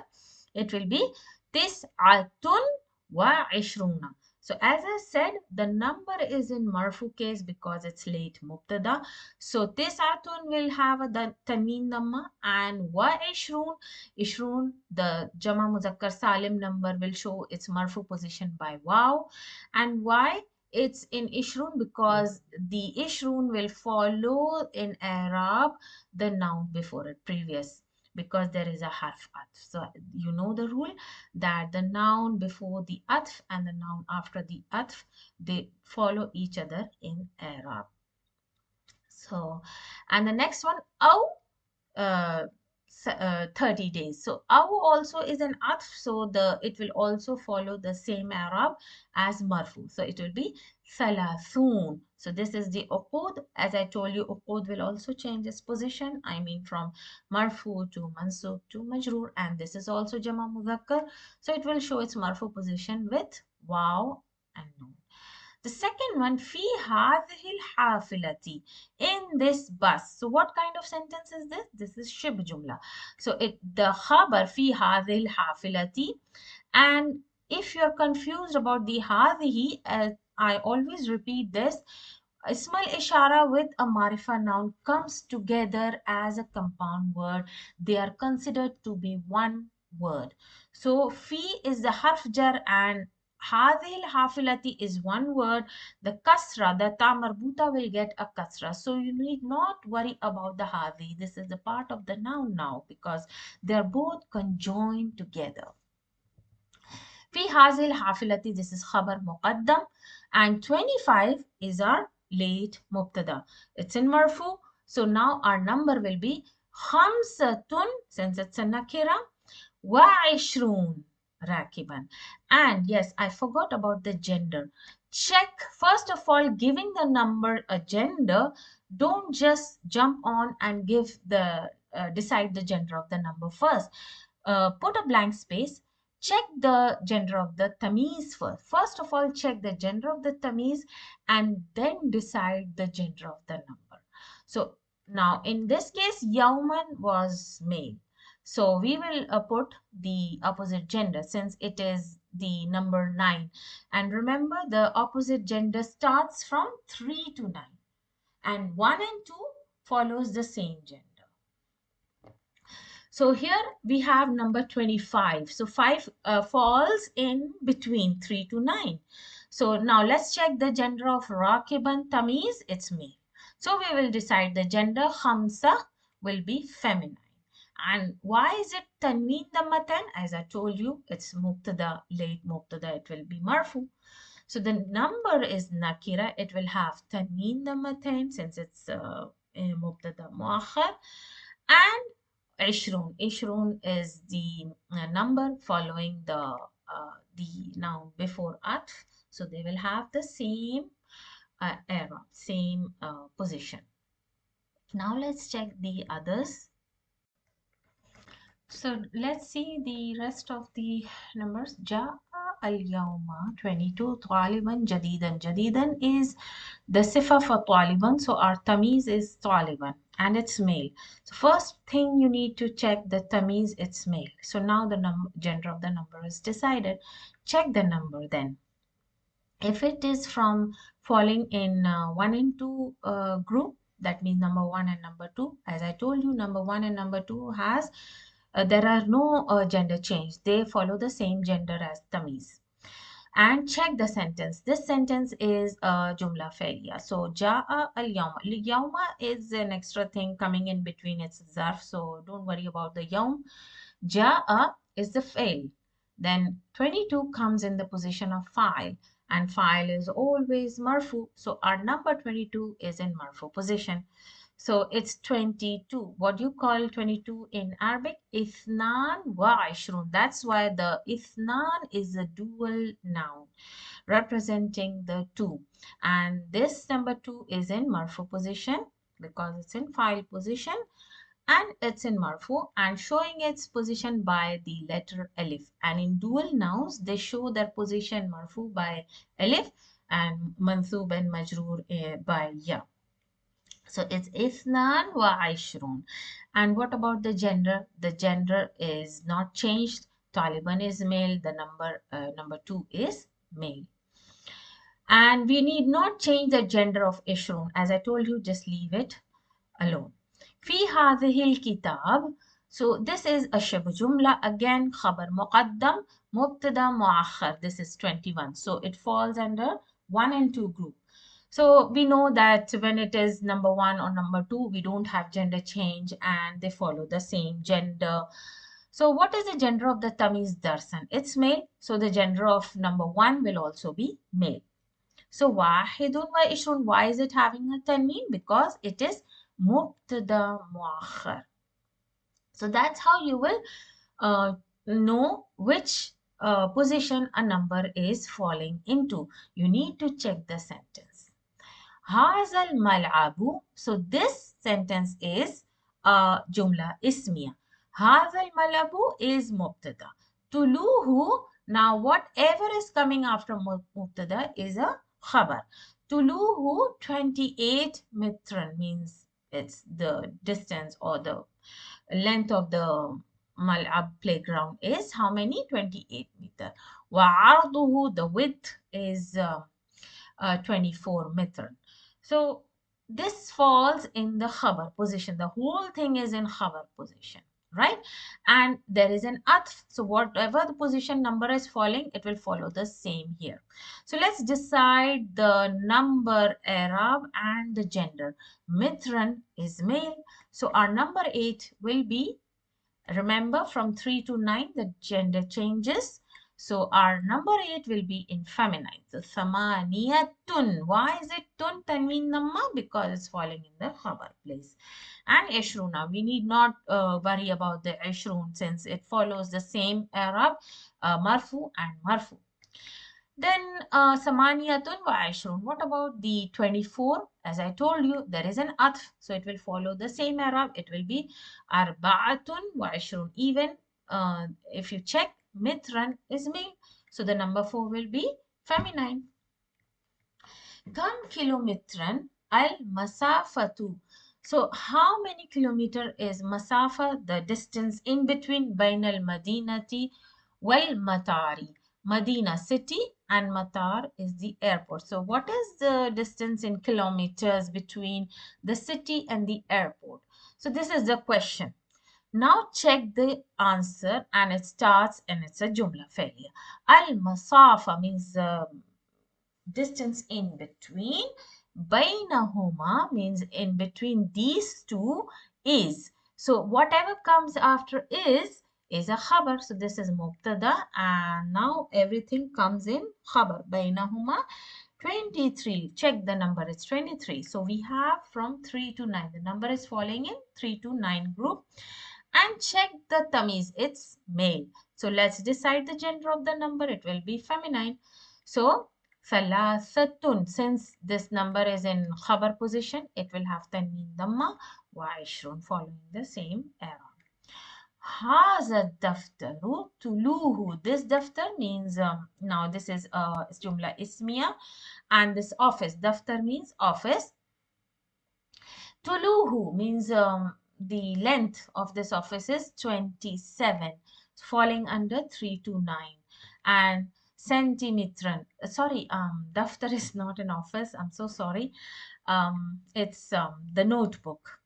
it will be tis'atun wa ishruna. So as I said, the number is in marfu case because it's late mubtada. So tis'atun will have a tanween dhamma, and wa ishrun, the jama muzakkar salim number, will show its marfu position by waw. And why? It's in ishrun because the ishrun will follow in Arab the noun before it, previous. because there is a harf atf. So you know the rule that the noun before the atf and the noun after the atf, they follow each other in Arab. So, and the next one, aw, uh, 30 days. So aw also is an atf, so it will also follow the same Arab as marfu. So it will be thalathun. So this is the uqud. As I told you, uqud will also change its position. I mean from marfu to mansub to majroor, and this is also jama mudhakkar. So it will show its marfu position with waw and nun. The second one, fi hadhihi al-hafilati, in this bus. So what kind of sentence is this? This is shib jumla. So the khabar fi hadhihi al-hafilati. And if you're confused about the hadhihi, I always repeat this. Ismal ishara with a marifa noun comes together as a compound word. They are considered to be one word. So fi is the harf jar and hadhil hafilati is one word. The kasra, the ta marbuta will get a kasra. So you need not worry about the hadhi. This is the part of the noun now because they are both conjoined together. في هذه الحافلة, this is خبر مقدم, and 25 is our late مبتدا. It's in marfu. So now our number will be خمسة, since it's a nakira, وعشرون راكبا. And yes, I forgot about the gender. Check, first of all, giving the number a gender. Don't just jump on and give the decide the gender of the number first. Put a blank space. Check the gender of the tamiz first. First of all, check the gender of the tamiz and then decide the gender of the number. So now in this case, yawman was male. So we will put the opposite gender since it is the number 9. And remember, the opposite gender starts from 3 to 9. And 1 and 2 follows the same gender. So here we have number 25. So 5 falls in between 3 to 9. So now let's check the gender of Rakiban Tamiz. It's male. So we will decide the gender. Khamsa will be feminine. And why is it Tanween Dammatan? As I told you, it's Mubtada, late Mubtada. It will be Marfu. So the number is Nakira. It will have Tanween Dammatan since it's Mubtada Muakhar. And عشرون is the number following the noun before atf. So they will have the same era, same position. Now let's check the others. So let's see the rest of the numbers. جاء اليوم 22 طالبا جديدا. جديدا is the sifa for طالبا. So our tamiz is طالبا and it's male. So first thing you need to check the tamiz, it's male. So now the gender of the number is decided. Check the number then. If it is from falling in 1 and 2 group, that means number 1 and number 2. As I told you, number 1 and number 2 has there are no gender change. They follow the same gender as tamiz. And check the sentence. This sentence is jumla failure. So jaa al-yawma. Yawma is an extra thing coming in between its zarf. So don't worry about the yawm. Jaa is the fail. Then 22 comes in the position of fa'il. And fa'il is always marfu. So our number 22 is in marfu position. So it's 22. What do you call 22 in Arabic? Ithnan wa ishrun. That's why the ithnan is a dual noun representing the 2. And this number 2 is in marfu position because it's in fa'il position and it's in marfu and showing its position by the letter alif. And in dual nouns, they show their position marfu by alif and mansub and majroor by ya. So it's ithnan wa ishrun. And what about the gender? The gender is not changed. Taliban is male. The number 2 is male. And we need not change the gender of ishrun. As I told you, just leave it alone. في هذه الكتاب. So this is a shibh jumla. Again, khabar muqaddam, mubtada muakhar. This is 21. So it falls under 1 and 2 group. So we know that when it is number 1 or number 2, we don't have gender change and they follow the same gender. So what is the gender of the Tamiz Darsan? It's male. So the gender of number 1 will also be male. So wahidun wa ishrun, why is it having a tanween? Because it is mubtada muakhar. So that's how you will know which position a number is falling into. You need to check the sentence. هذا الملعب. So this sentence is جملة اسمية. هذا الملعب is مبتدا. طلوعه, now whatever is coming after مبتدا is a خبر. طلوعه 28 متر means it's the distance or the length of the mal'ab playground is how many? 28 meter. وعرضه, the width is 24 meter. So this falls in the khabar position. The whole thing is in khabar position, right? And there is an atf. So whatever the position number is falling, it will follow the same here. So let's decide the number, Arab, and the gender. Mitran is male. So our number 8 will be, remember, from 3 to 9, the gender changes. So our number 8 will be in feminine. So thamaniyatun. Why is it tun tanween dhamma? Because it's falling in the khabar place. And ishruna, we need not worry about the ishrun since it follows the same Arab, marfu and marfu. Then samaniyatun wa ishrun. What about the 24? As I told you, there is an atf, so it will follow the same Arab. It will be arba'atun wa ishrun. Even if you check, mitran is male, so the number 4 will be feminine. Kam kilometran al masafatu. So how many kilometer is masafa, the distance in between bain al madinati wal matari? Madina city and Matar is the airport. So what is the distance in kilometers between the city and the airport? So this is the question. Now check the answer and it starts and it's a jumla failure. Al-masafa means distance in between. Bainahuma means in between these two is. So whatever comes after is a khabar. So this is mubtada and now everything comes in khabar. Bainahuma 23. Check the number. It's 23. So we have from 3 to 9. The number is falling in 3 to 9 group. And check the tamiz. It's male. So let's decide the gender of the number. It will be feminine. So ثلاثة, since this number is in khabar position, it will have tanween dhamma wa عشرون following the same arrow. هذا الدفتر طلوعه. This daftar means now this is jumla ismiya and this office. Daftar means office. طلوعه means the length of this office is 27, falling under 3 to 9. And centimetron, sorry, daftar is not an office, I'm so sorry. It's the notebook.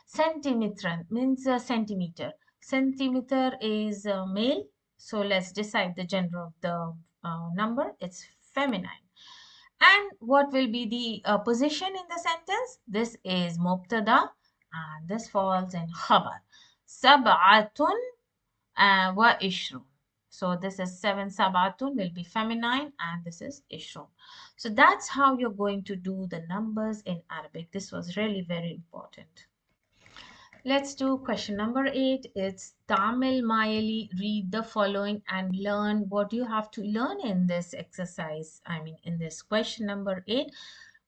Centimetron means centimeter. Centimeter is male, so let's decide the gender of the number. It's feminine. And what will be the position in the sentence? This is mubtada and this falls in khabar. Sab'atun wa ishrun. So this is 7, sabatun will be feminine and this is ishrun. So that's how you're going to do the numbers in Arabic. This was really very important. Let's do question number 8. It's Tamil Mayali. Read the following and learn what you have to learn in this exercise. I mean in this question number 8.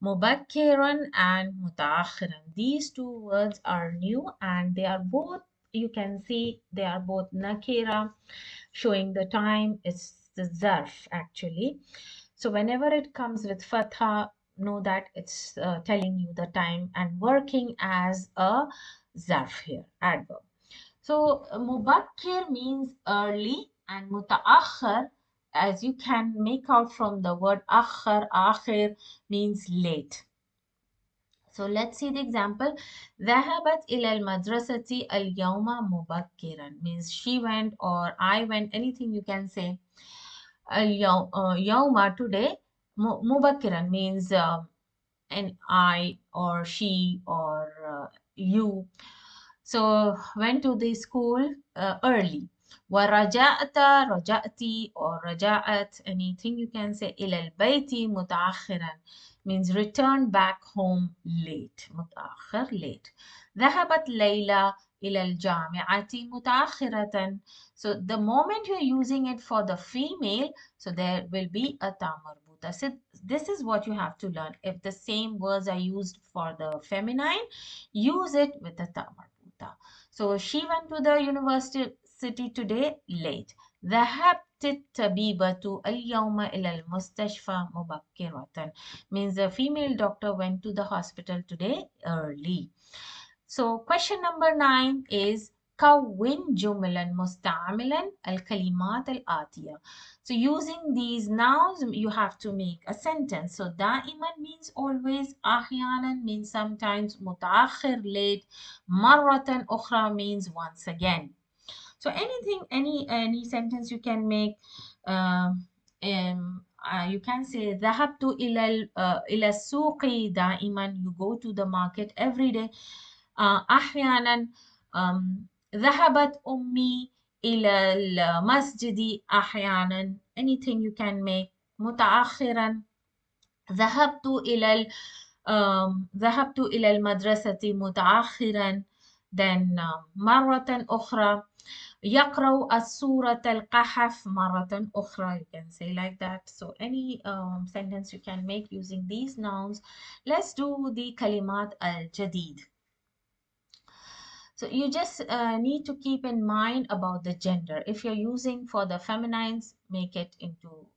Mubakkiran and mutaakhiran. These two words are new and they are both, you can see they are both nakira, showing the time. It's the zarf actually. So whenever it comes with fatha, know that it's telling you the time and working as a zarf here, adverb. So mubakkir means early and mutaakhir, as you can make out from the word akhir, akhir means late. So let's see the example. ذهبت إلى المدرسة اليوم مبكرا means she went or I went, anything you can say. اليوم today Mubakkiran means an I or she or you. So went to the school early. ورجعت رجعتي or رجعت, anything you can say. إلى البيت متأخرا means return back home late. متأخر late. ذهبت ليلى إلى الجامعة متأخرة. So the moment you're using it for the female, so there will be a ta marbuta. So this is what you have to learn. If the same words are used for the feminine, use it with the ta marbuta. So she went to the university today late. ذهبت الطبيبة اليوم إلى المستشفى مبكرة means the female doctor went to the hospital today early. So question number 9 is كون جملا مستعملا الكلمات الآتية. So using these nouns, you have to make a sentence. So دائما means always, أحيانا means sometimes, متأخر late, مرة أخرى means once again. So anything, any sentence you can make. You can say ذهبت إلى السوق دائما, you go to the market every day. أحيانا ذهبت أمي إلى المسجد أحيانا, anything you can make. متأخرا ذهبت إلى المدرسة متأخرا. Then مرة أخرى يقرأ السورة القحف مرة أخرى, you can say like that. So any sentence you can make using these nouns. Let's do the kalimat al-jadid. So you just need to keep in mind about the gender. If you're using for the feminines, make it into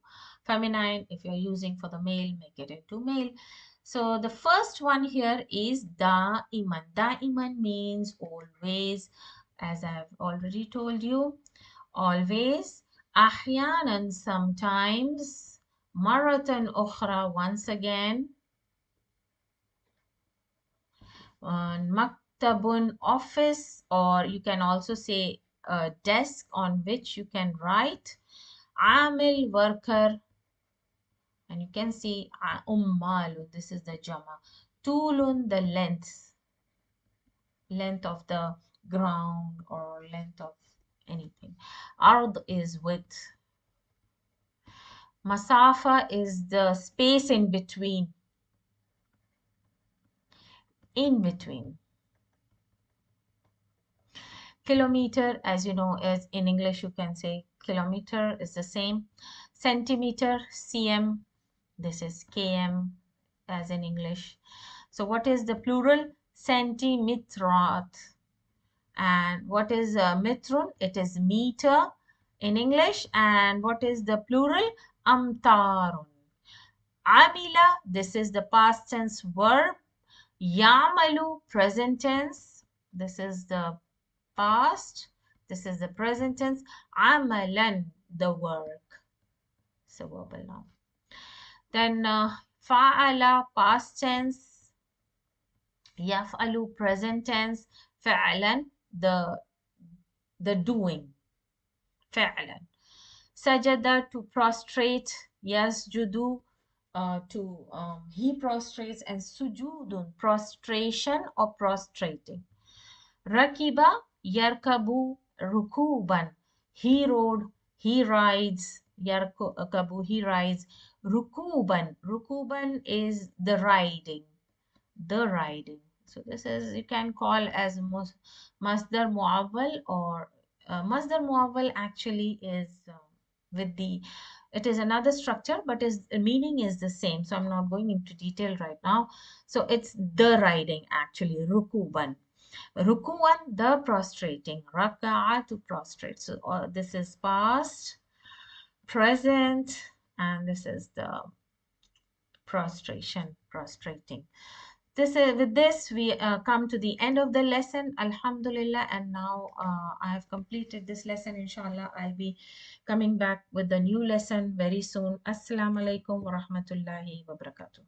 feminine. If you're using for the male, make it into male. So the first one here is da'iman. Da'iman means always, as I've already told you. Always. أحيانا sometimes. مرة أخرى once again. Maktabun office, or you can also say a desk on which you can write. Amil worker, and you can see ummalu, this is the jama. Tulun, the length of the ground or length of anything. Ard is width. Masafa is the space in between. In between. Kilometer, as you know, is in English you can say kilometer is the same. Centimeter, cm, this is km as in English. So what is the plural? Centimetrat. And what is metrun? It is meter in English. And what is the plural? Amtarun. Amila, this is the past tense verb. Yamalu, present tense. This is the past. This is the present tense. Amalan, the work. So verbal noun. Then fa'ala, past tense. Yaf'alu, present tense. Fa'alan, the doing. Fa'alan. Sajada, to prostrate. Yasjudu, he prostrates. And sujudun, prostration or prostrating. Rakiba, yarkabu, rukuban. He rode, he rides. Yarkabu, he rides. Rukuban. Rukuban is the riding. The riding. So this is, you can call as masdar muawwal, or masdar muawwal actually is with the, it is another structure, but is meaning is the same. So I'm not going into detail right now. So it's the riding actually, rukuban. Rukuan, the prostrating. Raka'a, to prostrate. So this is past, present, and this is the prostration, prostrating. With this we come to the end of the lesson, alhamdulillah. And now I have completed this lesson. Inshallah, I'll be coming back with the new lesson very soon. Assalamu alaikum wa rahmatullahi wa barakatuh.